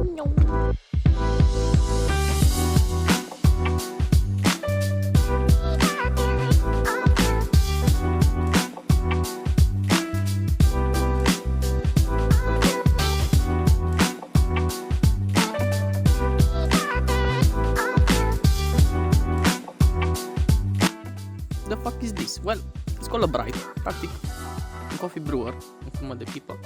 The fuck is this? Well, it's called a Bright, practic un coffee brewer în formă de pipă.